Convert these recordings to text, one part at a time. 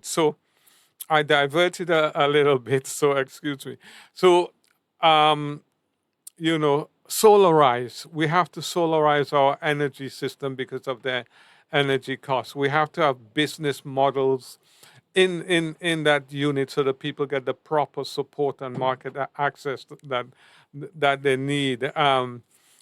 So I diverted a little bit, so excuse me. So, um, solarize. We have to solarize our energy system because of the energy costs. We have to have business models in that unit so that people get the proper support and market access that they need.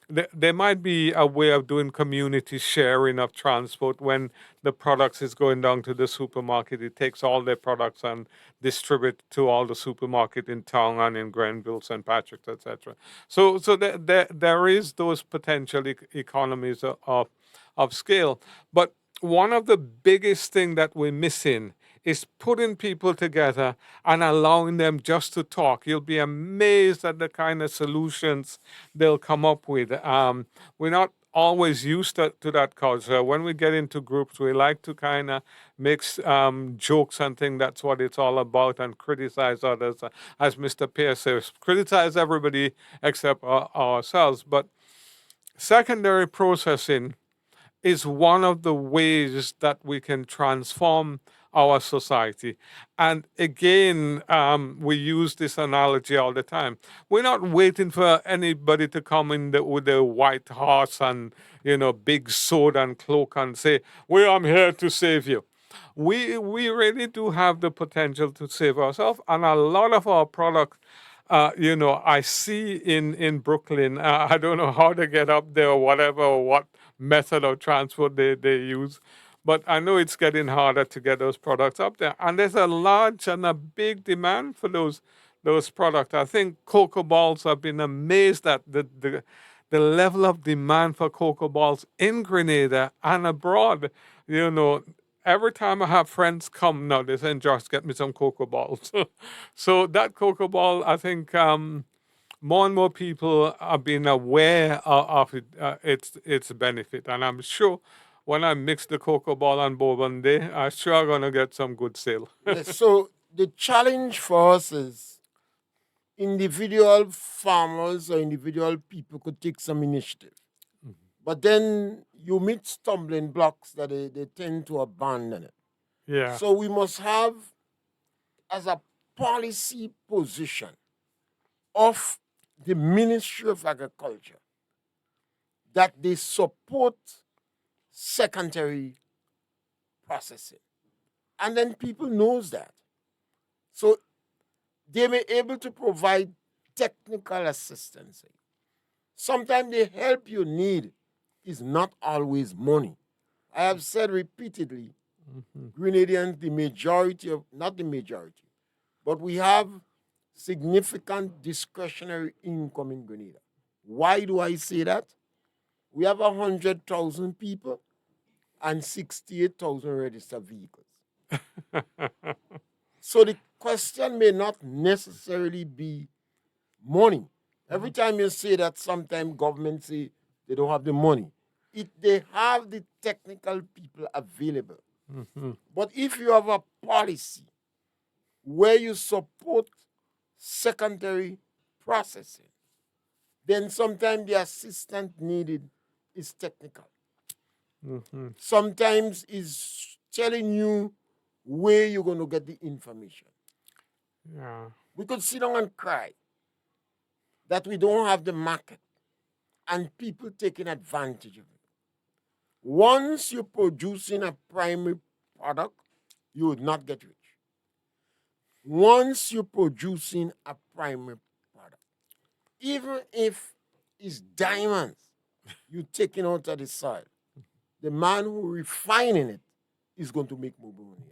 There might be a way of doing community sharing of transport when the products is going down to the supermarket. It takes all their products and distribute to all the supermarket in town and in Grenville, St. Patrick's, etc. So there is those potential economies of scale. But one of the biggest thing that we're missing is putting people together and allowing them just to talk. You'll be amazed at the kind of solutions they'll come up with. We're not always used to that culture. When we get into groups, we like to kind of mix jokes and think that's what it's all about and criticize others. As Mr. Pierce says, criticize everybody except ourselves. But secondary processing is one of the ways that we can transform our society. And again, we use this analogy all the time. We're not waiting for anybody to come with a white horse and big sword and cloak and say, "Well, I'm here to save you." We really do have the potential to save ourselves, and a lot of our products. I see in Brooklyn. I don't know how to get up there or whatever, or what method of transport they use. But I know it's getting harder to get those products up there. And there's a large and a big demand for those products. I think cocoa balls have been amazed at the level of demand for cocoa balls in Grenada and abroad. You know, every time I have friends come now, they say, "Josh, get me some cocoa balls." So that cocoa ball, I think, more and more people are being aware of its benefit, and I'm sure when I mix the cocoa ball and bourbon day, I'm sure I'm gonna get some good sale. Yes, so the challenge for us is individual farmers or individual people could take some initiative. But then you meet stumbling blocks that they tend to abandon it. Yeah. So we must have, as a policy position of the Ministry of Agriculture, that they support secondary processing. And then people knows that. So they may able to provide technical assistance. Sometimes the help you need is not always money. I have said repeatedly, Grenadians, the majority of, not the majority, but we have significant discretionary income in Grenada. Why do I say that? We have 100,000 people and 68,000 registered vehicles. So the question may not necessarily be money. Every time you say that, sometimes government say they don't have the money. They have the technical people available. But if you have a policy where you support secondary processing, then sometimes the assistance needed is technical. Sometimes is telling you where you're going to get the information. Yeah. We could sit down and cry that we don't have the market and people taking advantage of it. Once you're producing a primary product, you would not get rich. Once you're producing a primary product, even if it's diamonds you're taking out of the soil, the man who refining it is going to make more money.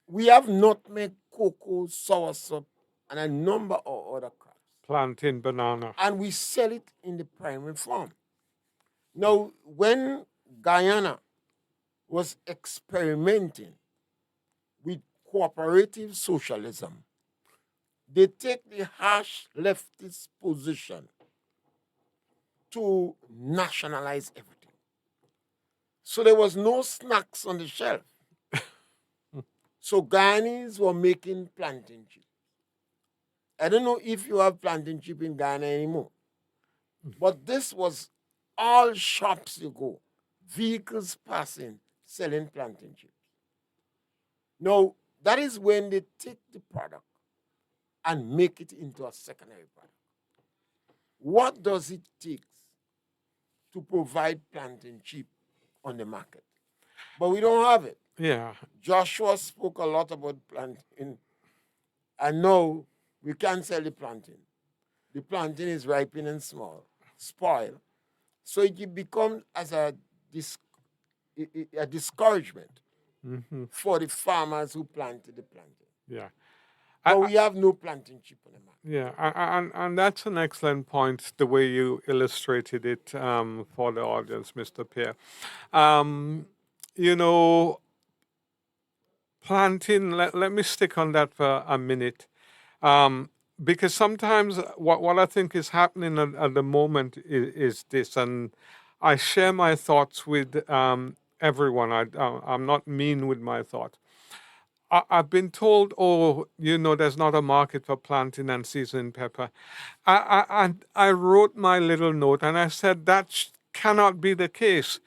We have nutmeg, cocoa, soursop, and a number of other crops. Plantain, banana. And we sell it in the primary form. Now, when Guyana was experimenting with cooperative socialism, they take the harsh leftist position to nationalize everything. So there was no snacks on the shelf. So Guyanese were making plantain chips. I don't know if you have plantain chip in Ghana anymore, but this was all shops you go, vehicles passing, selling plantain chips. Now, that is when they take the product and make it into a secondary product. What does it take to provide plantain cheap on the market? But we don't have it. Yeah. Joshua spoke a lot about plantain, and now we can't sell the plantain. The plantain is ripening small, spoil. So it becomes as a discouragement for the farmers who planted the plantain. Yeah. But we have no plantain chip on the market. Yeah, and that's an excellent point, the way you illustrated it for the audience, Mr. Pierre. Um, you know, planting, let me stick on that for a minute. Um, because sometimes what I think is happening at the moment is this, and I share my thoughts with everyone. I'm not mean with my thoughts. I've been told, oh, there's not a market for planting and seasoning pepper. I wrote my little note and I said that cannot be the case.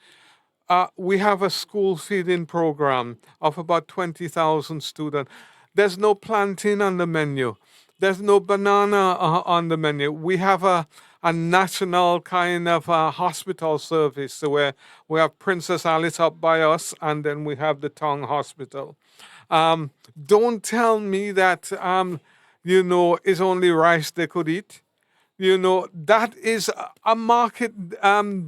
We have a school feeding program of about 20,000 students. There's no plantain on the menu. There's no banana on the menu. We have a national kind of hospital service where we have Princess Alice up by us, and then we have the Tongue Hospital. Don't tell me that, it's only rice they could eat. That is a market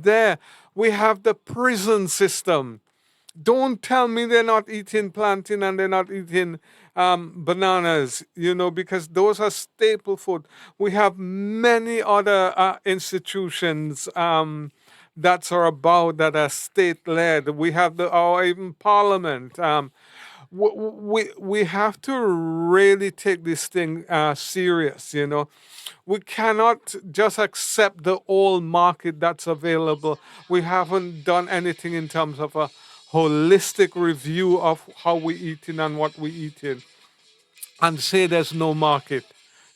there. We have the prison system. Don't tell me they're not eating plantain and they're not eating bananas, because those are staple food. We have many other institutions that are about that are state led. We have our even parliament. We have to really take this thing serious. We cannot just accept the old market that's available. We haven't done anything in terms of a holistic review of how we eating and what we eating, and say there's no market.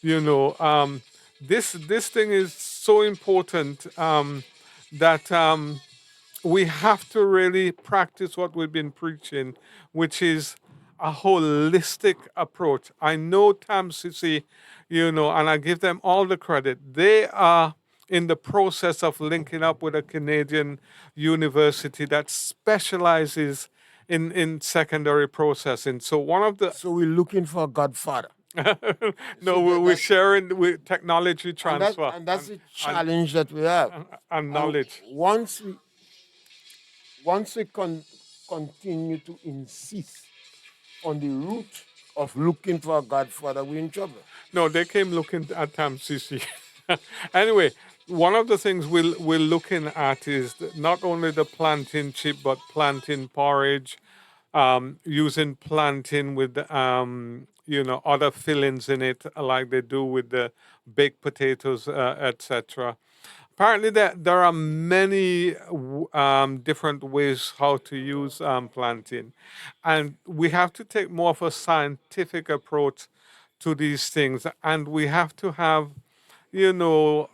This thing is so important that we have to really practice what we've been preaching, which is a holistic approach. I know TAMCC, and I give them all the credit. They are in the process of linking up with a Canadian university that specializes in secondary processing. So one of the So we're looking for a godfather. no, we're sharing with technology transfer And that's the challenge that we have. and knowledge. Once we continue to insist on the route of looking for a godfather, we're in trouble. No, they came looking at TAMCC. Anyway, one of the things we're looking at is not only the plantain chip, but plantain porridge, using plantain with other fillings in it, like they do with the baked potatoes, etc. Apparently, there are many different ways how to use plantain, and we have to take more of a scientific approach to these things, and we have to have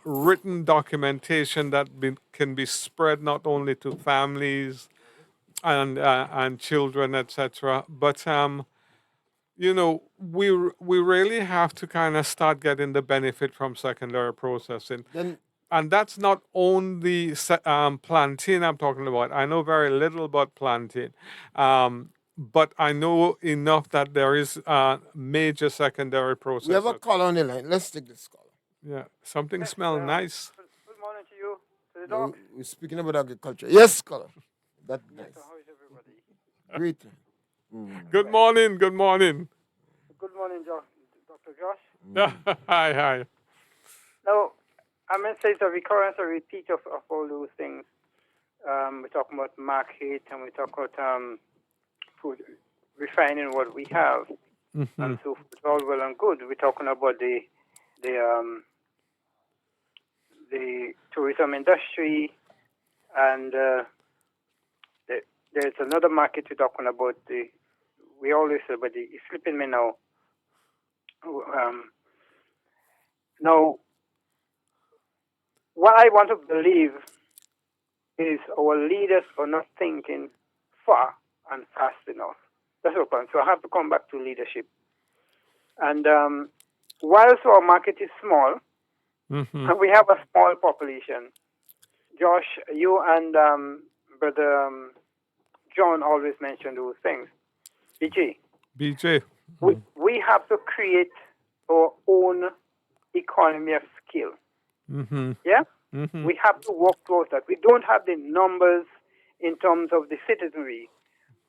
written documentation that can be spread not only to families and children, etc. But we really have to kind of start getting the benefit from secondary processing. Then And that's not only plantain I'm talking about. I know very little about plantain, but I know enough that there is major secondary we have a processors. caller on the line. Let's take this caller. Yeah, something smells nice. Good morning to you, to the No, dog. we're speaking about agriculture. Yes, caller. That's nice. So how is everybody? Great. Good morning. Good morning. Good morning, Dr. Josh. Hi, hi. Now, I mean, say it's a recurrence or repeat of all those things. We're talking about market and we talk about food, refining what we have, and so forth. All well and good. We're talking about the tourism industry, and there's another market we're talking about. We always say, but it's slipping me now. Now, what I want to believe is our leaders are not thinking far and fast enough. That's open. So I have to come back to leadership. And whilst our market is small, Mm-hmm. and we have a small population, Josh, you and Brother John always mention those things. BG, BJ. we have to create our own economy of skill. Mm-hmm. Yeah? Mm-hmm. We have to work towards that. We don't have the numbers in terms of the citizenry,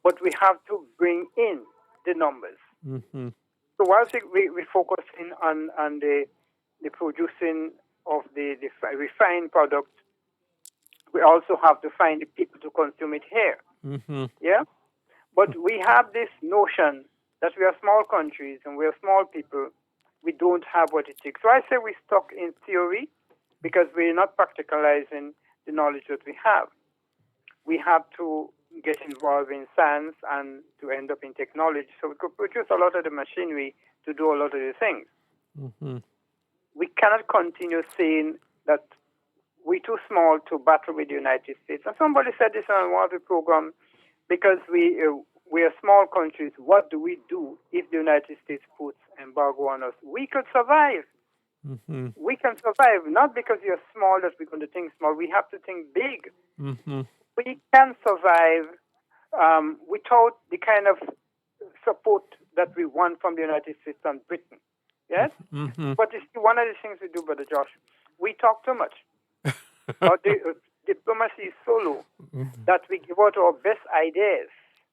but we have to bring in the numbers. Mm-hmm. So whilst we focus in on the producing of the refined product, we also have to find the people to consume it here. Mm-hmm. Yeah? But we have this notion that we are small countries and we are small people. We don't have what it takes. So I say we stuck in theory because we're not practicalizing the knowledge that we have. We have to get involved in science and to end up in technology. So we could produce a lot of the machinery to do a lot of the things. Mm-hmm. We cannot continue saying that we're too small to battle with the United States. And somebody said this on one of the programs, because we are small countries, what do we do if the United States puts embargo on us? We could survive. Mm-hmm. We can survive, not because you're small that we're going to think small. We have to think big. Mm-hmm. We can survive without the kind of support that we want from the United States and Britain. Yes? Mm-hmm. But you see, one of the things we do, Brother Josh, we talk too much. Our diplomacy is so low that we give out our best ideas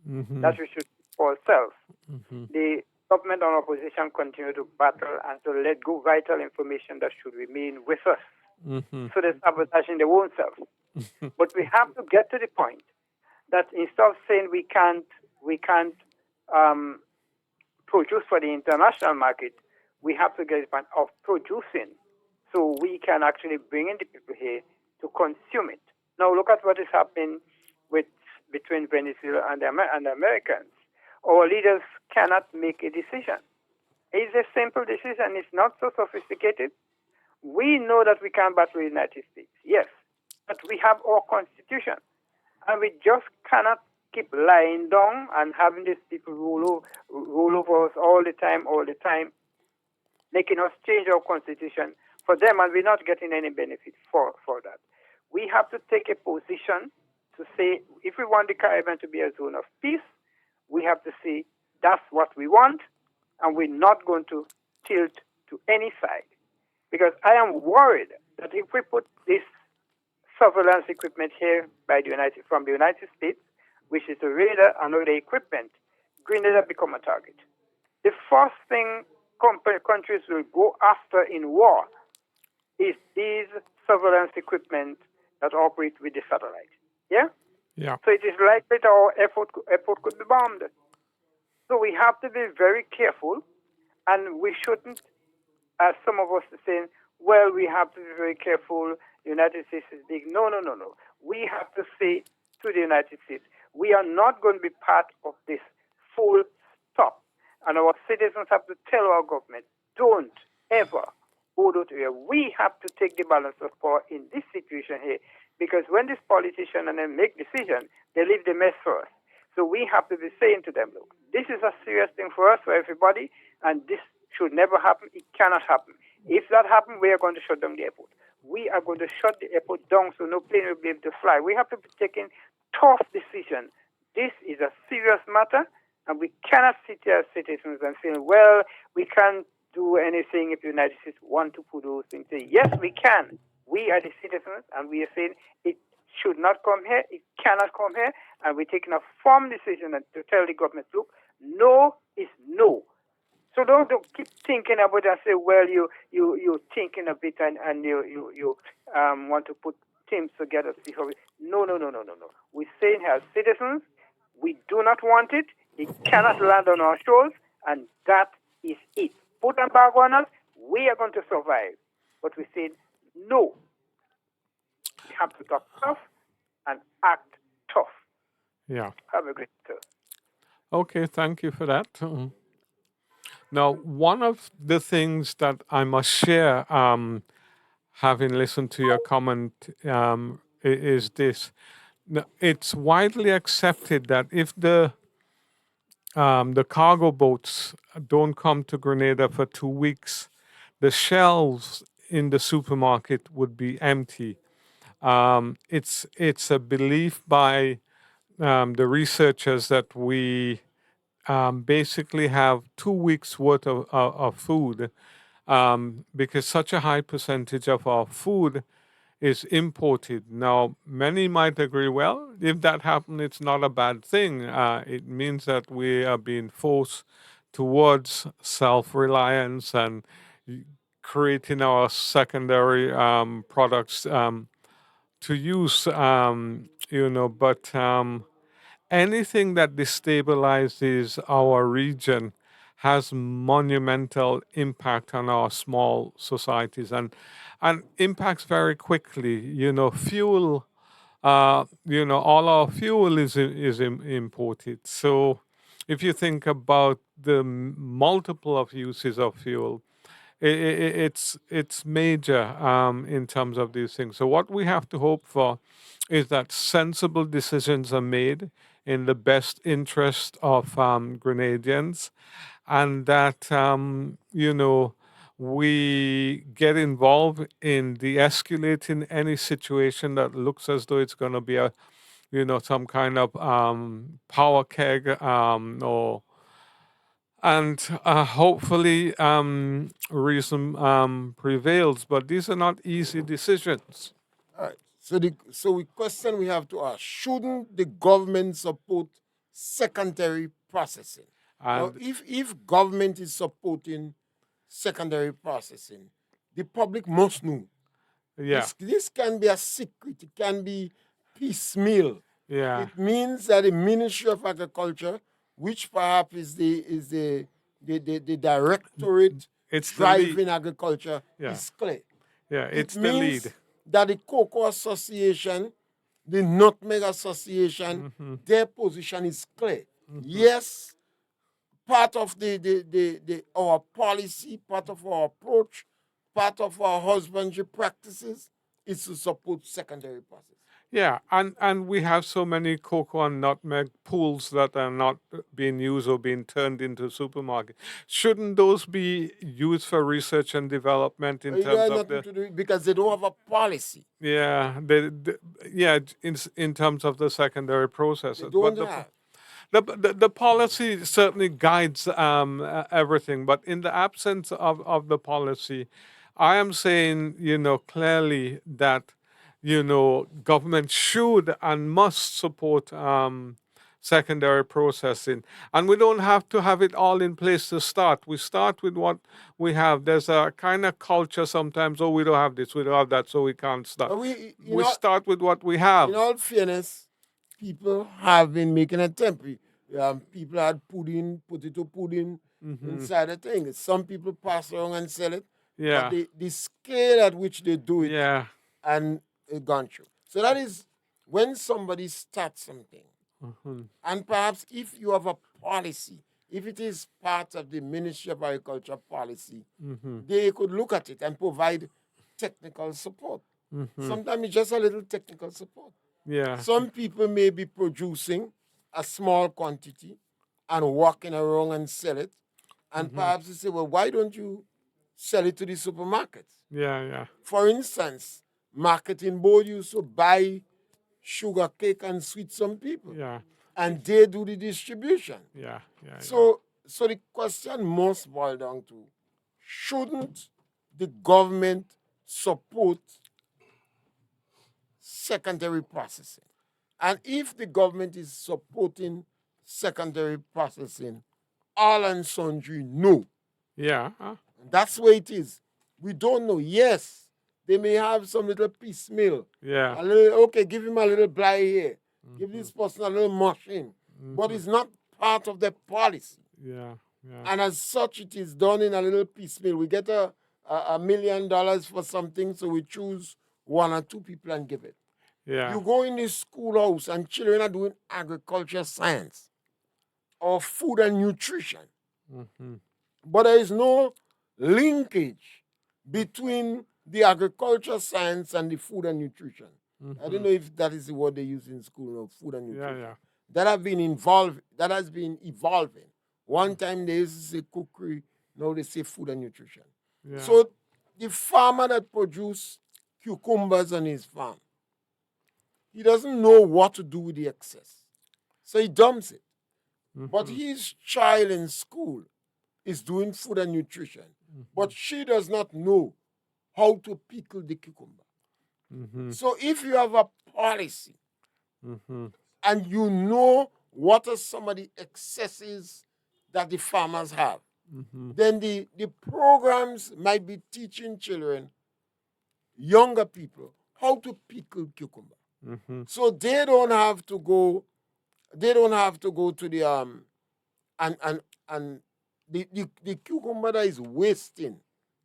Mm-hmm. that we should keep for ourselves. Mm-hmm. The government and opposition continue to battle and to let go vital information that should remain with us. Mm-hmm. So they're sabotaging their own self. But we have to get to the point that instead of saying we can't produce for the international market, we have to get to the point of producing so we can actually bring in the people here to consume it. Now look at what is happening between Venezuela and the Americans. Our leaders cannot make a decision. It's a simple decision. It's not so sophisticated. We know that we can battle the United States, yes, but we have our constitution, and we just cannot keep lying down and having these people rule over us all the time, making us change our constitution for them, and we're not getting any benefit for that. We have to take a position to say, if we want the Caribbean to be a zone of peace, we have to say that's what we want, and we're not going to tilt to any side. Because I am worried that if we put this surveillance equipment here from the United States, which is the radar and all the equipment, Grenada become a target. The first thing countries will go after in war is these surveillance equipment that operate with the satellite. Yeah? Yeah. So it is likely that our airport could be bombed. So we have to be very careful, and we shouldn't, as some of us are saying, well, we have to be very careful. The United States is big. No. We have to say to the United States, we are not going to be part of this full stop. And our citizens have to tell our government, don't ever go to here. We have to take the balance of power in this situation here, because when these politicians and then make decisions, they leave the mess for us. So we have to be saying to them, look, this is a serious thing for us, for everybody, and this should never happen. It cannot happen. If that happens, we are going to shut down the airport. We are going to shut the airport down so no plane will be able to fly. We have to be taking tough decisions. This is a serious matter, and we cannot sit here as citizens and say, well, we can't do anything if the United States want to put those things. Say, yes, we can. We are the citizens, and we are saying it should not come here, it cannot come here, and we're taking a firm decision to tell the government, look, no is no. So don't keep thinking about it and say, well, you're thinking a bit and you want to put teams together to see how No. We're saying as citizens, we do not want it. It cannot land on our shores, and that is it. Put embargo on us, we are going to survive. But we said, no. We have to talk tough and act tough. Yeah. Have a great day. Okay, thank you for that. Now, one of the things that I must share, having listened to your comment, is this. Now, it's widely accepted that if the the cargo boats don't come to Grenada for 2 weeks, the shelves in the supermarket would be empty. It's a belief by the researchers that we basically have 2 weeks worth of food, because such a high percentage of our food is imported. Now, many might agree, well, if that happened, it's not a bad thing. It means that we are being forced towards self reliance and creating our secondary products to use, but anything that destabilizes our region has monumental impact on our small societies and impacts very quickly. Fuel. All our fuel is imported. So, if you think about the multiple of uses of fuel, it's major in terms of these things. So what we have to hope for is that sensible decisions are made in the best interest of Grenadians, and that we get involved in de-escalating any situation that looks as though it's going to be a some kind of power keg, or and hopefully reason prevails. But these are not easy decisions. All right. So the question we have to ask: shouldn't the government support secondary processing? Now, And if government is supporting secondary processing, the public must know. yeah, This can be a secret. It can be piecemeal. yeah, It means that the Ministry of Agriculture, which perhaps is the directorate it's the lead. driving agriculture, Yeah, is clear. yeah, It it's the lead. means that the Cocoa Association, the Nutmeg Association, their position is clear. Yes, part of our policy, part of our approach, part of our husbandry practices is to support secondary process. Yeah, and we have so many cocoa and nutmeg pools that are not being used or being turned into supermarket. Shouldn't those be used for research and development in It terms has of nothing the to do because they don't have a policy. yeah yeah in terms of the secondary They processes? don't But have. the policy certainly guides everything, but in the absence of the policy, I am saying, clearly that, government should and must support secondary processing. And we don't have to have it all in place to start. We start with what we have. There's a kind of culture sometimes, oh, we don't have this, we don't have that, so we can't start. But We start with what we have. in all fairness, people have been making attempt. People had potato pudding inside the thing. Some people pass around and sell it, but Yeah. the scale at which they do it Yeah. and it gone through. So that is when somebody starts something, and perhaps if you have a policy, if it is part of the Ministry of Agriculture policy, they could look at it and provide technical support. Sometimes it's just a little technical support. Yeah. Some people may be producing a small quantity and walking around and sell it. And perhaps you say, well, why don't you sell it to the supermarkets? Yeah. Yeah. For instance, marketing board used to buy sugar cake and sweet some people. Yeah. And they do the distribution. Yeah. Yeah. So the question must boil down to, shouldn't the government support secondary processing? And if the government is supporting secondary processing, all and sundry no. Yeah. That's where it is. We don't know. Yes, they may have some little piecemeal. Yeah. A little, okay, give him a little blight here. Give this person a little mushroom. But it's not part of the policy. Yeah. Yeah. And as such, it is done in a little piecemeal. We get $1 million for something, so we choose one or two people and give it. Yeah. You go in the schoolhouse and children are doing agriculture science or food and nutrition. But there is no linkage between the agriculture science and the food and nutrition. I don't know if that is the word they use in school, food and nutrition. Yeah. that have been involved, that has been evolving. One time they used to say cookery, now they say food and nutrition. Yeah. So the farmer that produce cucumbers on his farm, he doesn't know what to do with the excess. So he dumps it. But his child in school is doing food and nutrition. But she does not know how to pickle the cucumber. So if you have a policy and you know what are some of the excesses that the farmers have, then the programs might be teaching children, younger people, how to pickle cucumber. So they don't have to go to the and the cucumber that is wasting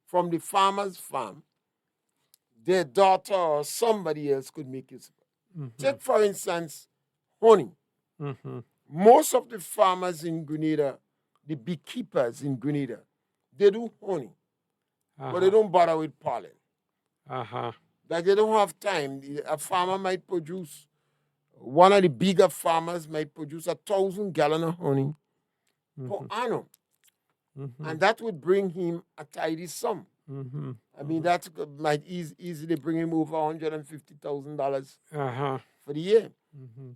from the farmer's farm, their daughter or somebody else could make use of it. Take, for instance, honey. Most of the farmers in Grenada, the beekeepers in Grenada, they do honey, but they don't bother with pollen. Like they don't have time. A farmer might produce, one of the bigger farmers might produce 1,000 gallons of honey per annum. And that would bring him a tidy sum. I mean, that might easily bring him over $150,000 for the year.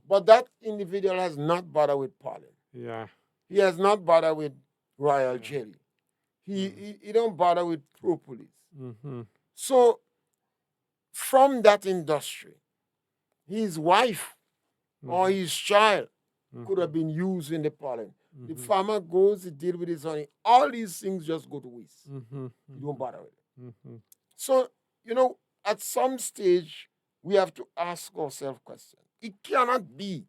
But that individual has not bothered with pollen. Yeah. He has not bothered with royal jelly. He don't bother with propolis. So from that industry, his wife or his child could have been used in the pollen. The farmer goes to deal with his honey. All these things just go to waste. You don't bother with it. So, at some stage, we have to ask ourselves questions. It cannot be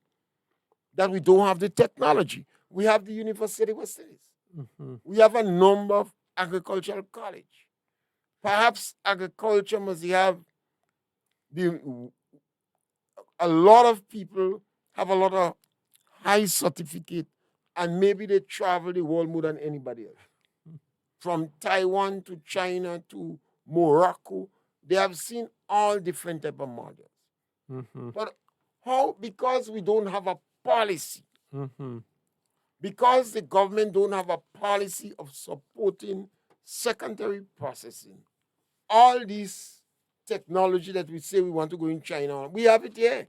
that we don't have the technology. We have the University of West Indies. We have a number of agricultural colleges. Perhaps agriculture must have a lot of people have a lot of high certificate, and maybe they travel the world more than anybody else. From Taiwan to China to Morocco, they have seen all different type of models. But how? Because we don't have a policy. Because the government don't have a policy of supporting secondary processing. All this technology that we say we want to go in China, we have it here.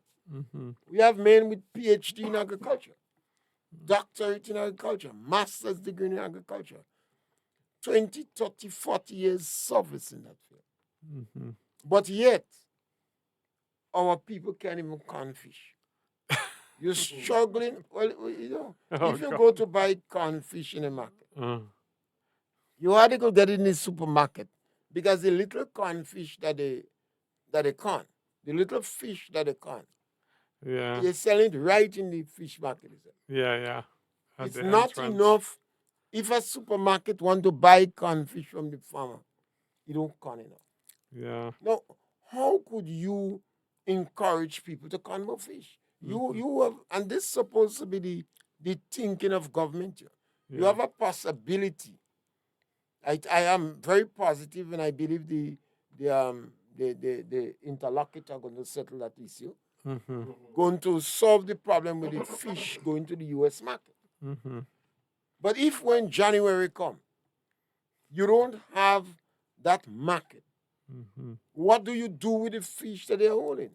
We have men with PhD in agriculture, doctorate in agriculture, master's degree in agriculture, 20, 30, 40 years service in that field. But yet, our people can't even con fish. You're struggling. Well, if you go to buy corn fish in a market, you hardly go get it in the supermarket because the little corn fish that they con, the little fish that they con, they're selling it right in the fish market. Yeah. It's not enough. If a supermarket want to buy corn fish from the farmer, you don't con enough. Yeah. Now, how could you encourage people to con more fish? You have, and this is supposed to be the thinking of government here. You have a possibility. I am very positive, and I believe the interlocutor going to settle that issue. Going to solve the problem with the fish going to the U.S. market. But if when January comes, you don't have that market, what do you do with the fish that they're holding?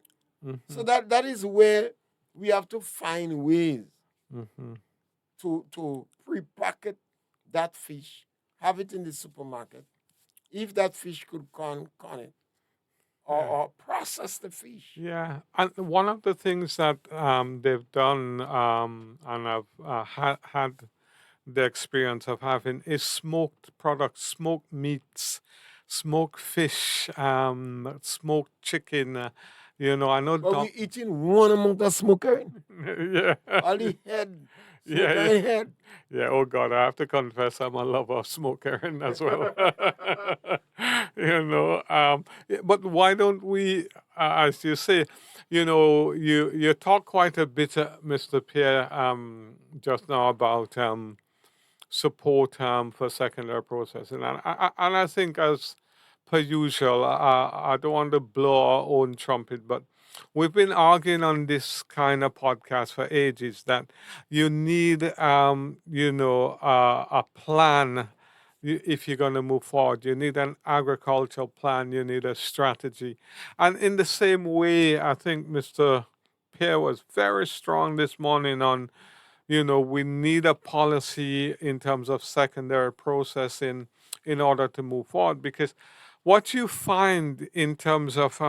So that is where we have to find ways to pre-packet that fish, have it in the supermarket. If that fish could con it, or process the fish. Yeah, and one of the things that they've done, and I've had the experience of having, is smoked products, smoked meats, smoked fish, smoked chicken. I know. But we eating one amount of smoker. Yeah. All the head. Yeah. Head. Yeah, oh God, I have to confess I'm a lover of smoked herring as well. But why don't we, as you say, you talk quite a bit, Mr. Pierre, just now about support for secondary processing. And I think, as per usual, I don't want to blow our own trumpet, but we've been arguing on this kind of podcast for ages that you need, a plan. If you're going to move forward, you need an agricultural plan, you need a strategy. And in the same way, I think Mr. Pierre was very strong this morning on, we need a policy in terms of secondary processing in order to move forward. Because what you find in terms of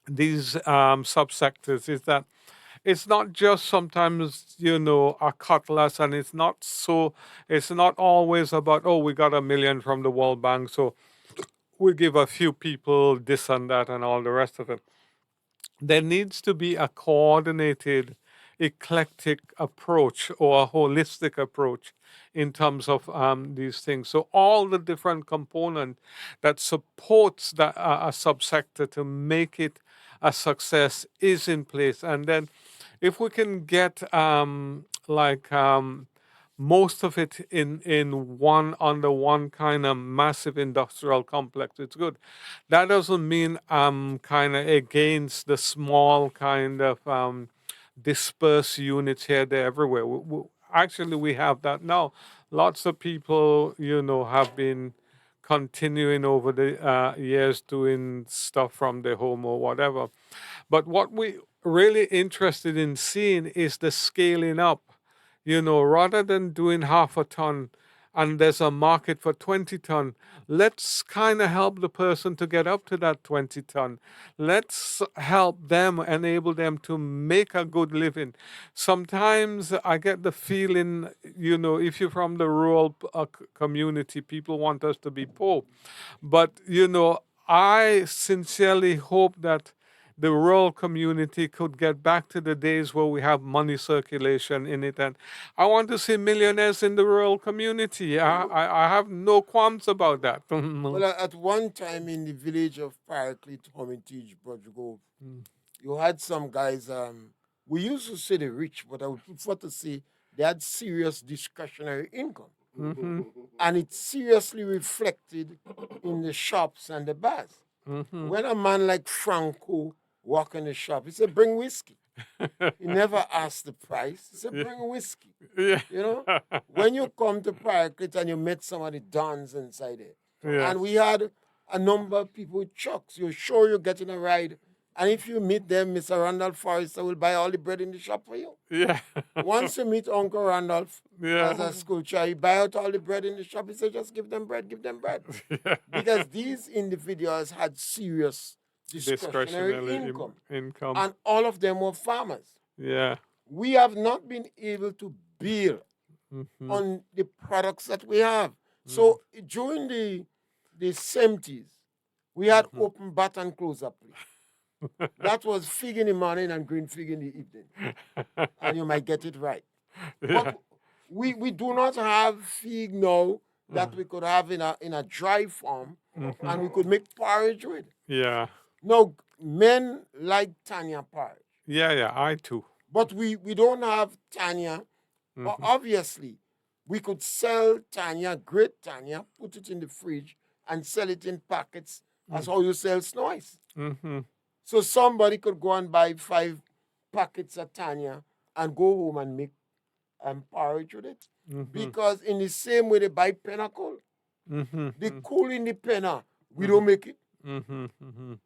these subsectors is that it's not just sometimes a cutlass, and it's not always about, oh, we got 1 million from the World Bank, so we give a few people this and that and all the rest of it. There needs to be a coordinated, eclectic approach or a holistic approach in terms of these things. So all the different components that supports a subsector to make it a success is in place, and then if we can get most of it in one under one kind of massive industrial complex, it's good. That doesn't mean I'm kind of against the small kind of dispersed units here, there, everywhere. Actually, we have that now. Lots of people, have been continuing over the years doing stuff from their home or whatever. But what we really interested in seeing is the scaling up, rather than doing half a ton and there's a market for 20 ton. Let's kind of help the person to get up to that 20 ton. Let's help them, enable them to make a good living. Sometimes I get the feeling, if you're from the rural community, people want us to be poor. But, I sincerely hope that the rural community could get back to the days where we have money circulation in it. And I want to see millionaires in the rural community. I have no qualms about that. Well, at one time in the village of Paraclete, Hermitage, Brother, you had some guys, we used to say the rich, but I would prefer to say they had serious discretionary income. And it seriously reflected in the shops and the bars. When a man like Franco walk in the shop, he said, bring whiskey. He never asked the price. He said, bring whiskey. Yeah. When you come to Paraclete and you met some of the dons inside there, Yeah. and we had a number of people with trucks, you're sure you're getting a ride. And if you meet them, Mr. Randolph Forrester will buy all the bread in the shop for you. Yeah. Once you meet Uncle Randolph Yeah. as a school child, he buy out all the bread in the shop. He said, just give them bread, give them bread. Yeah. Because these individuals had serious discretionary income. And all of them were farmers. Yeah. We have not been able to build on the products that we have. So during the 70s, we had open bat and close up. That was fig in the morning and green fig in the evening. And you might get it right. Yeah. But we do not have fig now that we could have in a dry form and we could make porridge with. Yeah. No, men like Tanya porridge. Yeah. I too. But we don't have Tanya. Obviously, we could sell Tanya, great Tanya, put it in the fridge and sell it in packets as how you sell snow ice. So somebody could go and buy 5 packets of Tanya and go home and make porridge with it. Because in the same way they buy Pennacle, they cool in the penna. We don't make it.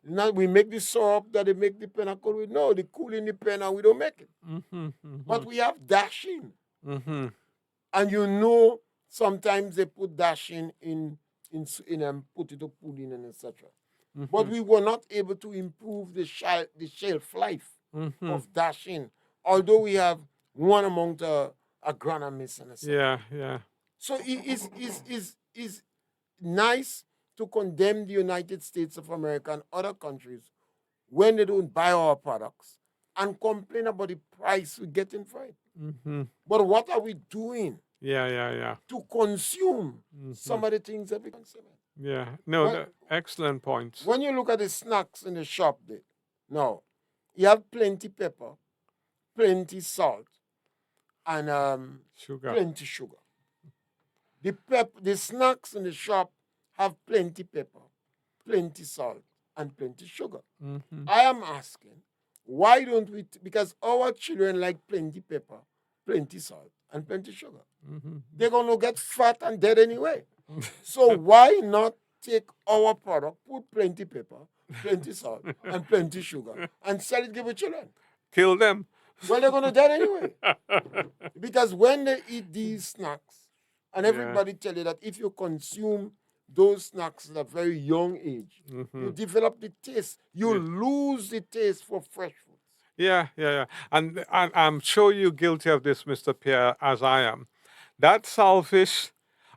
Now we make the syrup that they make the Pennacle with. No, they cool in the penna. We don't make it. But we have dashing. And sometimes they put dashing in potato pudding and etc. But we were not able to improve the shelf life of dashing, although we have one among the agronomists and etc. Yeah. So it is nice to condemn the United States of America and other countries when they don't buy our products and complain about the price we're getting for it. But what are we doing Yeah. to consume some of the things that we consume? Yeah. No, excellent points. When you look at the snacks in the shop there, now, you have plenty pepper, plenty salt, and Sugar. plenty sugar. The snacks in the shop have plenty pepper, plenty salt, and plenty sugar. Mm-hmm. I am asking, why don't we? Because our children like plenty pepper, plenty salt, and plenty sugar. Mm-hmm. They're gonna get fat and dead anyway. So why not take our product, put plenty pepper, plenty salt, and plenty sugar, and sell it, give it children? Kill them. Well, they're gonna die anyway. Because when they eat these snacks, and Yeah. everybody tell you that if you consume those snacks at a very young age, Mm-hmm. you develop the taste. You Yeah. lose the taste for fresh foods. Yeah, yeah, yeah. And I'm sure you're guilty of this, Mr. Pierre, as I am. That saltfish,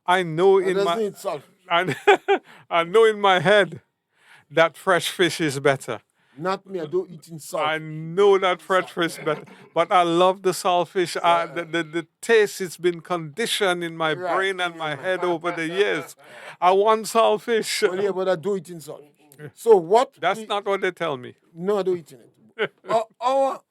I know That in my doesn't eat saltfish. I, I know in my head that fresh fish is better. Not me. I don't eat in I saltfish. know that fresh fish is better, but I love the saltfish. The taste, it's been conditioned in my Right. brain and my head over the years. I want saltfish. Well, yeah, but I do eat in saltfish. So what? That's not what they tell me. No, I don't eat in it.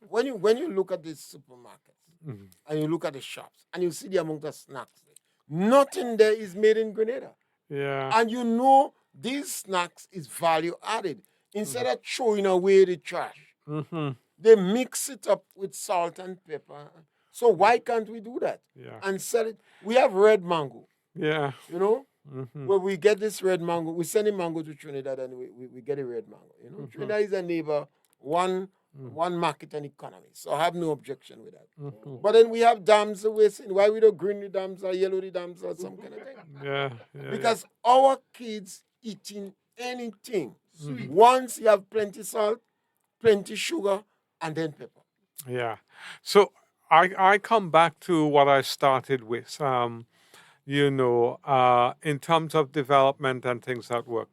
When you look at the supermarkets and you look at the shops and you see the amount of snacks, nothing there is made in Grenada. Yeah. And you know these snacks is value added. Instead of throwing away the trash, Mm-hmm. they mix it up with salt and pepper. So why can't we do that Yeah. and sell it? We have red mango, Yeah. you know, Mm-hmm. where we get this red mango. We send a mango to Trinidad and we get a red mango. You know, Trinidad is a neighbor, one market and economy. So I have no objection with that. Mm-hmm. But then we have dams away. Why we don't green the dams or yellow the dams or some kind of thing? Yeah. Yeah. Because our kids eating anything. Once you have plenty salt, plenty sugar, and then pepper. Yeah. So I come back to what I started with. In terms of development and things that work,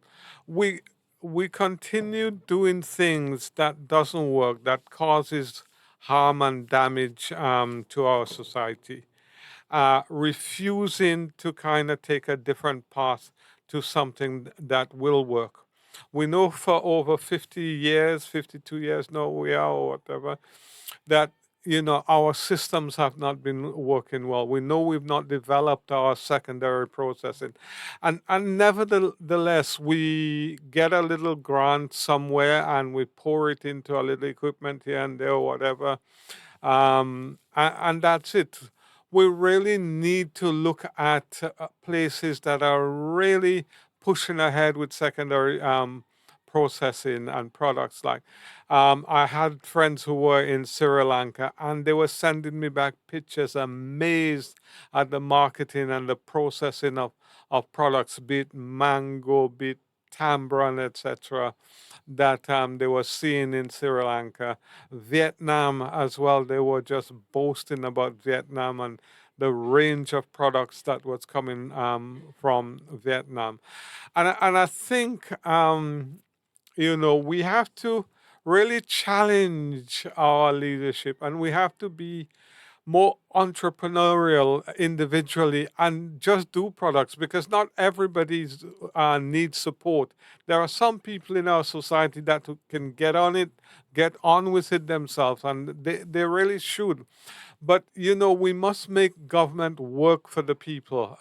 we we continue doing things that doesn't work, that causes harm and damage to our society, refusing to kind of take a different path to something that will work. We know for over 50 years, 52 years now we are, or whatever, that our systems have not been working well. We know we've not developed our secondary processing, and nevertheless we get a little grant somewhere and we pour it into a little equipment here and there or whatever, and that's it. We really need to look at places that are really pushing ahead with secondary processing and products. Like I had friends who were in Sri Lanka and they were sending me back pictures amazed at the marketing and the processing of products, be it mango, be it tambran, etc., that they were seeing in Sri Lanka. Vietnam as well, they were just boasting about Vietnam and the range of products that was coming from Vietnam. And I think, we have to really challenge our leadership and we have to be more entrepreneurial individually and just do products because not everybody needs support. There are some people in our society that can get on with it themselves, and they really should. But we must make government work for the people.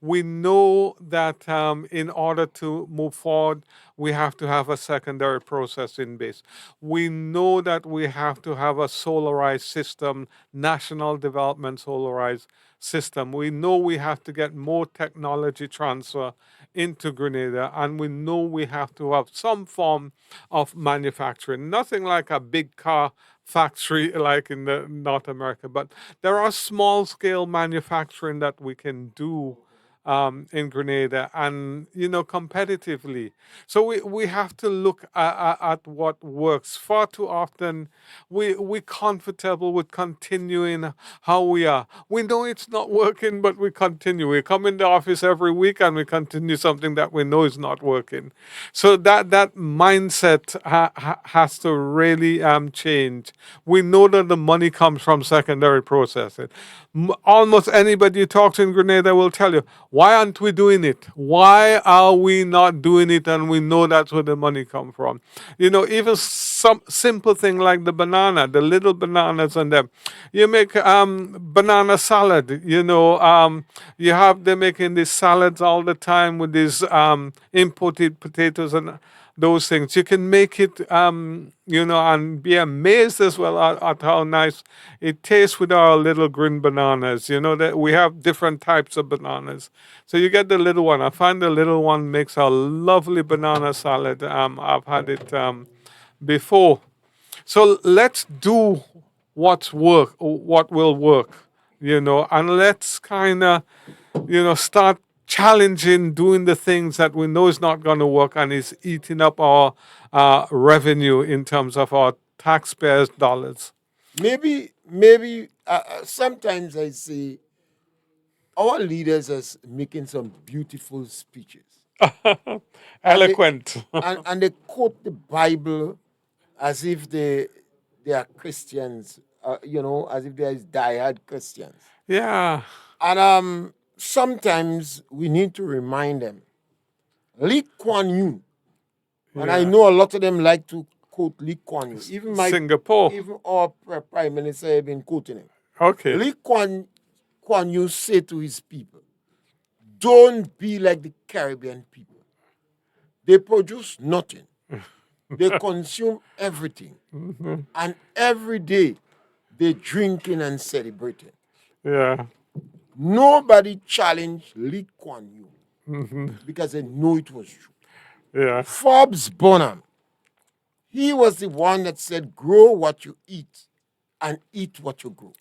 We know that in order to move forward, we have to have a secondary processing base. We know that we have to have a solarized system, national development solarized system. We know we have to get more technology transfer into Grenada, and we know we have to have some form of manufacturing. Nothing like a big car factory like in the North America, but there are small scale manufacturing that we can do in Grenada and competitively. So we have to look at what works. Far too often we comfortable with continuing how we are. We know it's not working, but we continue. We come in the office every week and we continue something that we know is not working. So that mindset has to really change. We know that the money comes from secondary processing. Almost anybody you talk to in Grenada will tell you, why aren't we doing it? Why are we not doing it? And we know that's where the money comes from. Even some simple thing like the banana, the little bananas and them. You make banana salad. You have them making these salads all the time with these imported potatoes and those things. You can make it, and be amazed as well at how nice it tastes with our little green bananas. You know that we have different types of bananas. So you get the little one. I find the little one makes a lovely banana salad. I've had it before. So let's do what will work, and let's kind of, start challenging doing the things that we know is not going to work and is eating up our revenue in terms of our taxpayers' dollars. Maybe sometimes I see our leaders as making some beautiful speeches, and they Eloquent. and they quote the Bible as if they are Christians, as if they are diehard Christians. Yeah, And sometimes we need to remind them. Lee Kuan Yew, and I yeah. know a lot of them like to quote Lee Kuan Yew. Singapore. Even our prime minister have been quoting him. Okay. Kuan Yew said to his people, "Don't be like the Caribbean people. They produce nothing. They consume everything, and every day they drinking and celebrating." Yeah. Nobody challenged Lee Kuan Yew because they know it was true. Yeah. Forbes Bonham, he was the one that said, "Grow what you eat and eat what you grow."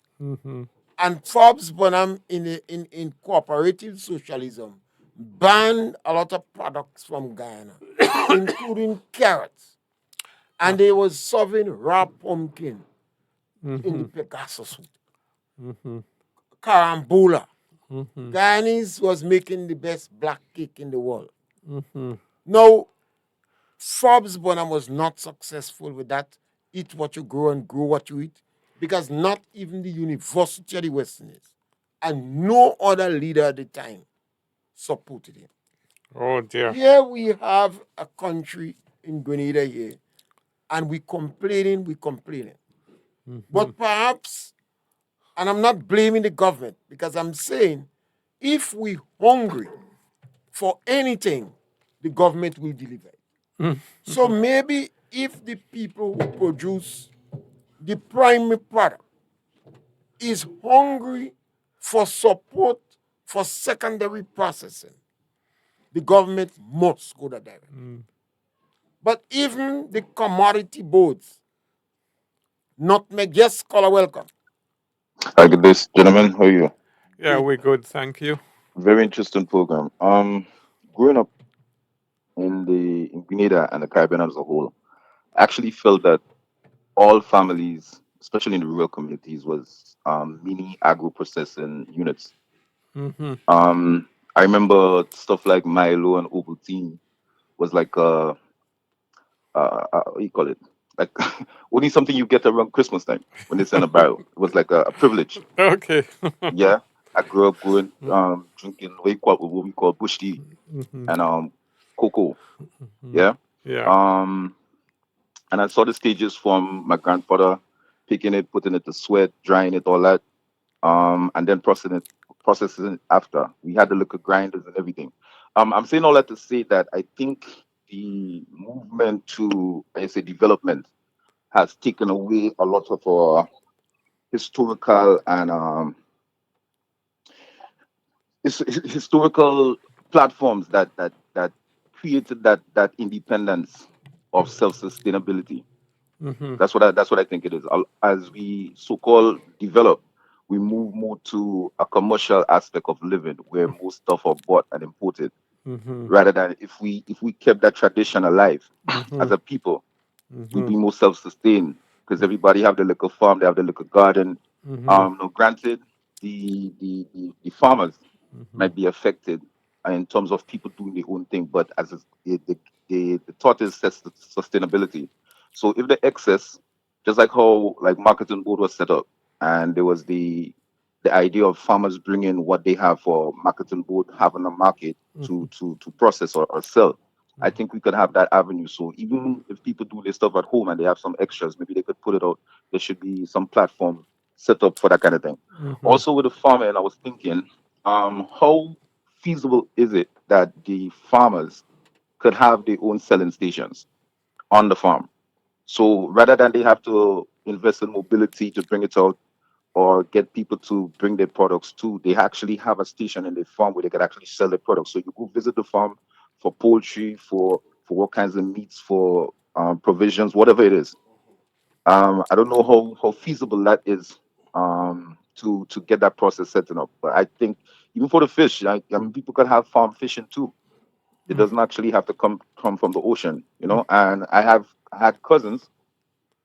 And Forbes Bonham, in cooperative socialism, banned a lot of products from Guyana, including carrots. And they was serving raw pumpkin in the Pegasus soup. Carambola. Guyanese was making the best black cake in the world. Now, Forbes Bonham was not successful with that. Eat what you grow and grow what you eat. Because not even the University of the West Indies and no other leader at the time supported him. Oh dear. Here we have a country in Grenada here, and we complaining. But perhaps, and I'm not blaming the government because I'm saying if we hungry for anything, the government will deliver it. So maybe if the people who produce the primary product is hungry for support for secondary processing, the government must go that direction. But even the commodity boards, nutmeg, yes, scholar, welcome. Hi, good day, gentlemen. How are you? Yeah, Great. we're good. Thank you. Very interesting program. Growing up in Grenada and the Caribbean as a whole, I actually felt that all families, especially in the rural communities, was mini agro processing units. Hmm. I remember stuff like Milo and Ovaltine was like what do you call it? Like only something you get around Christmas time when they send a barrel. It was like a privilege. Okay. Yeah, I grew up going drinking what we call bush tea and cocoa. Yeah. Yeah. Um, and I saw the stages from my grandfather picking it, putting it to sweat, drying it, all that. And then processing it after. We had the liquor grinders and everything. I'm saying all that to say that I think the movement to, I say, development has taken away a lot of our historical and historical platforms that created that independence of self sustainability. Hmm. That's what I think it is. As we so-called develop, we move more to a commercial aspect of living, where most stuff are bought and imported, Hmm. rather than if we kept that tradition alive Hmm. as a people, we'd Hmm. be more self-sustained because everybody have the little farm, they have the little garden. Hmm. No, granted, the farmers might be affected in terms of people doing their own thing, but the thought is sustainability. So if the excess, just like how like marketing board was set up, and there was the idea of farmers bringing what they have for marketing board having a market to process or sell. I think we could have that avenue. So even if people do their stuff at home and they have some extras, maybe they could put it out. There should be some platform set up for that kind of thing. Hmm. Also with the farmer, I was thinking, how feasible is it that the farmers could have their own selling stations on the farm. So rather than they have to invest in mobility to bring it out or get people to bring their products to, they actually have a station in the farm where they can actually sell their products. So you go visit the farm for poultry, for what kinds of meats, for provisions, whatever it is. I don't know how feasible that is to get that process setting up. But I think even for the fish, I mean, people can have farm fishing too. It doesn't actually have to come from the ocean, you know. And I had cousins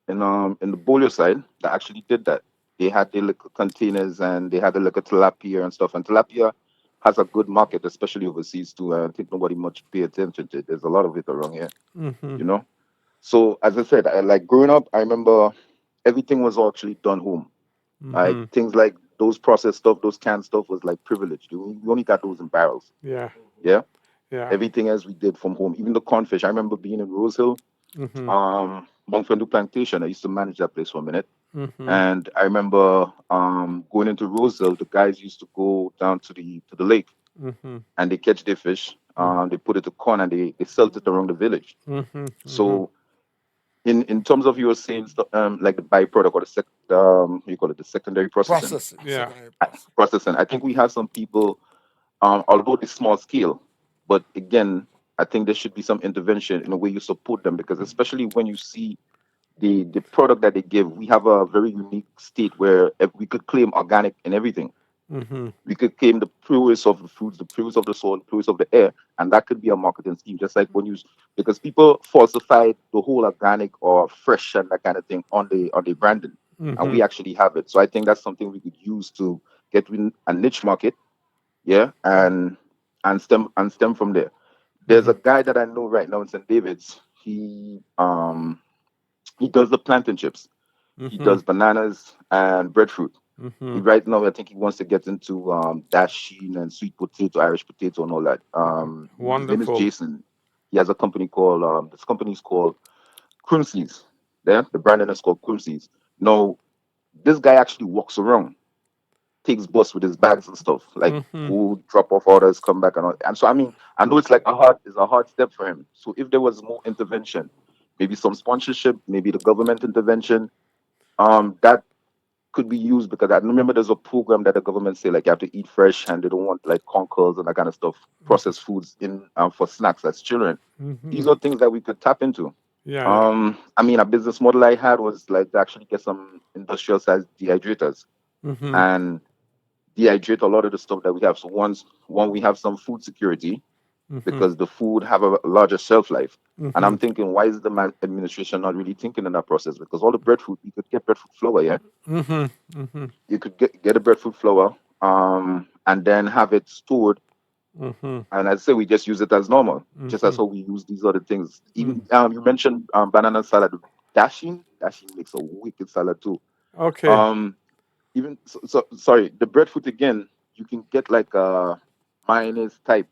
in the Bolio side that actually did that. They had their little containers and they had the little tilapia and stuff. And tilapia has a good market, especially overseas too. I think nobody much pay attention to it. There's a lot of it around here, Mm-hmm. you know. So as I said, like growing up, I remember everything was actually done home. Like Mm-hmm. things like those processed stuff, those canned stuff was like privileged. We only got those in barrels. Yeah. Yeah. Yeah. Everything else we did from home. Even the cornfish. I remember being in Rose Hill, Mm-hmm. Montfendu Plantation. I used to manage that place for a minute. Mm-hmm. And I remember going into Rose Hill, the guys used to go down to the lake Mm-hmm. and they catch their fish. They put it to corn and they sell it around the village. Mm-hmm. Mm-hmm. So in terms of you were saying like the byproduct or you call it the secondary processing, Processing, Yeah. secondary I- processing. processing. I think we have some people, although it's small scale, but again, I think there should be some intervention in the way you support them because especially when you see the product that they give, we have a very unique state where we could claim organic and everything. Mm-hmm. We could claim the purest of the foods, the purest of the soil, the purest of the air, and that could be a marketing scheme. Just like when you, because people falsify the whole organic or fresh and that kind of thing on the branding, and Mm-hmm. we actually have it. So I think that's something we could use to get in a niche market, yeah, and stem from there. There's Mm-hmm. a guy that I know right now in St. David's. He does the plantain chips. He Mm-hmm. does bananas and breadfruit. Mm-hmm. He right now I think he wants to get into dasheen and sweet potato, Irish potato and all that. His name is Wonderful. Jason. He has a company called this company is called Crimsey's. Yeah, the brand name is called Crimsey's. Now this guy actually walks around, takes bus with his bags and stuff, like Mm-hmm. go drop off orders, come back and all. And so I mean, I know it's like a hard step for him. So if there was more intervention, maybe some sponsorship, maybe the government intervention, that could be used because I remember there's a program that the government say like you have to eat fresh and they don't want like conkers and that kind of stuff, processed foods in for snacks as children. Mm-hmm. These are things that we could tap into. Yeah. Yeah. I mean, a business model I had was like to actually get some industrial sized dehydrators Mm-hmm. and dehydrate a lot of the stuff that we have. So one we have some food security Mm-hmm. because the food have a larger shelf life. And Mm-hmm. I'm thinking, why is the administration not really thinking in that process? Because all the breadfruit, you could get breadfruit flour, yeah, Mm-hmm. Mm-hmm. you could get a breadfruit flour and then have it stored Mm-hmm. and I'd say we just use it as normal just as Mm-hmm. how we use these other things. Even you mentioned banana salad. Dashing makes a wicked salad too. Okay. um Even sorry, the breadfruit again, you can get like a mayonnaise type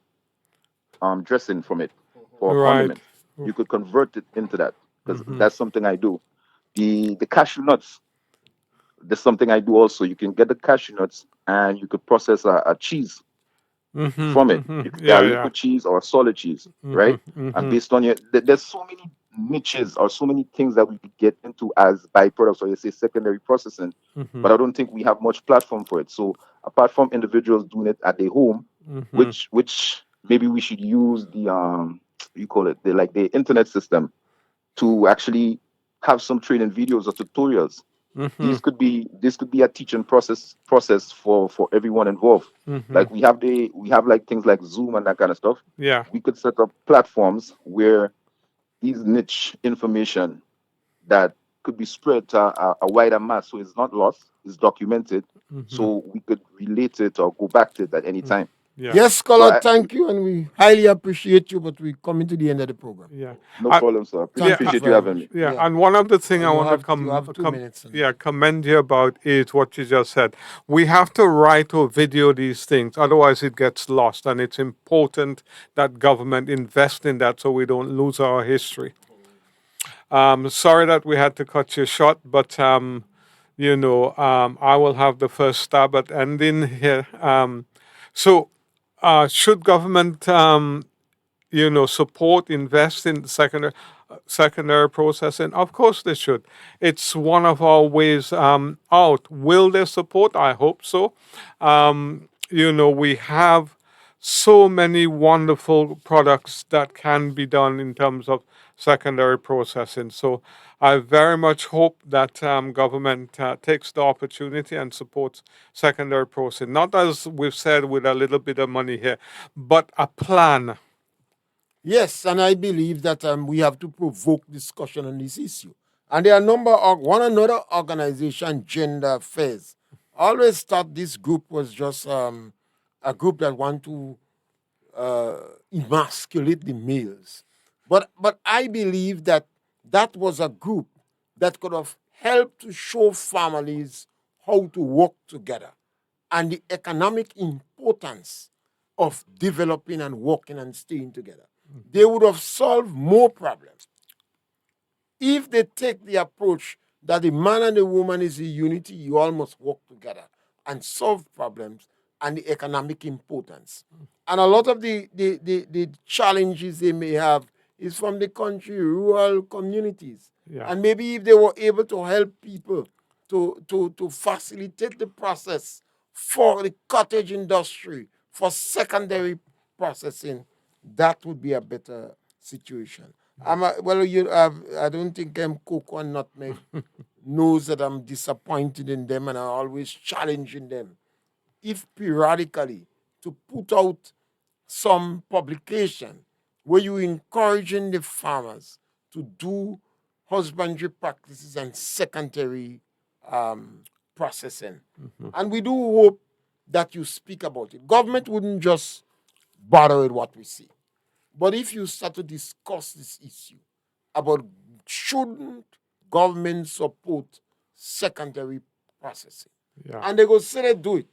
dressing from it for a Right. condiment. You could convert it into that because Mm-hmm. that's something I do. The cashew nuts, that's something I do also. You can get the cashew nuts and you could process a cheese Mm-hmm. from it. Mm-hmm. You could get a Yeah. Yeah. liquid cheese or a solid cheese, Mm-hmm. right? And Mm-hmm. based on there's so many niches or so many things that we could get into as byproducts or you say secondary processing, Mm-hmm. but I don't think we have much platform for it. So apart from individuals doing it at their home, Mm-hmm. which maybe we should use the you call it the like the internet system to actually have some training videos or tutorials. Mm-hmm. This could be a teaching process for everyone involved. Mm-hmm. Like we have like things like Zoom and that kind of stuff. Yeah. We could set up platforms where these niche information that could be spread to a wider mass, so it's not lost, it's documented, Mm-hmm. so we could relate it or go back to it at any time. Yeah. Yes, So scholar, I, thank you, and we highly appreciate you. But we're coming to the end of the program. Yeah. no I, problem, sir. yeah. Thank you Appreciate you very having much. me. Yeah, Yeah, and one of the thing I want to you have 2 minutes. And commend you about is what you just said. We have to write or video these things, otherwise it gets lost, and it's important that government invest in that so we don't lose our history. Sorry that we had to cut you short, but I will have the first stab at ending here. So, should government support, invest in secondary processing? Of course they should. It's one of our ways out. Will they support? I hope so. We have so many wonderful products that can be done in terms of secondary processing. So I very much hope that government takes the opportunity and supports secondary processing. Not as we've said with a little bit of money here, but a plan. Yes, and I believe that we have to provoke discussion on this issue. And there are a number of one another organization, Gender Affairs, always thought this group was just a group that want to emasculate the males. But I believe that that was a group that could have helped to show families how to work together and the economic importance of developing and working and staying together. They would have solved more problems if they take the approach that the man and the woman is a unity. You all must work together and solve problems and the economic importance. And a lot of the challenges they may have is from the country, rural communities. Yeah. And maybe if they were able to help people to facilitate the process for the cottage industry, for secondary processing, that would be a better situation. I don't think Cocoa and Nutmeg knows that I'm disappointed in them and I'm always challenging them. If periodically to put out some publication where you encouraging the farmers to do husbandry practices and secondary processing. And we do hope that you speak about it. Government wouldn't just bother with what we see. But if you start to discuss this issue about shouldn't government support secondary processing, Yeah. and they go say they do it.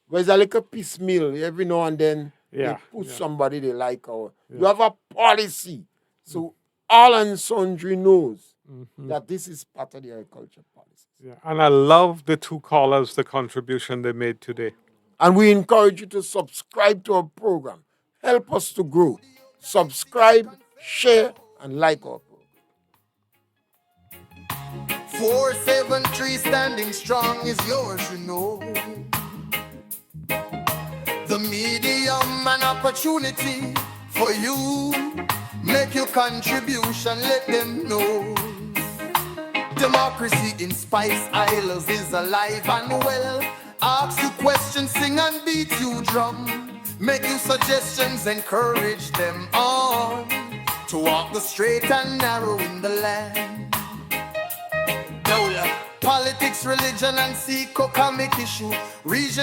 Where's a little piecemeal every now and then Yeah, they put yeah. somebody they like or you have a policy. So all and sundry knows that this is part of the agriculture policy. Yeah. And I love the two callers, the contribution they made today. And we encourage you to subscribe to our program. Help us to grow. Subscribe, share, and like our program. 473 standing strong is yours, you know. The medium and opportunity for you. Make your contribution, let them know. Democracy in Spice Isles is alive and well. Ask you questions, sing and beat you drum. Make you suggestions, encourage them on to walk the straight and narrow in the land. Politics, religion, and comic issue. Region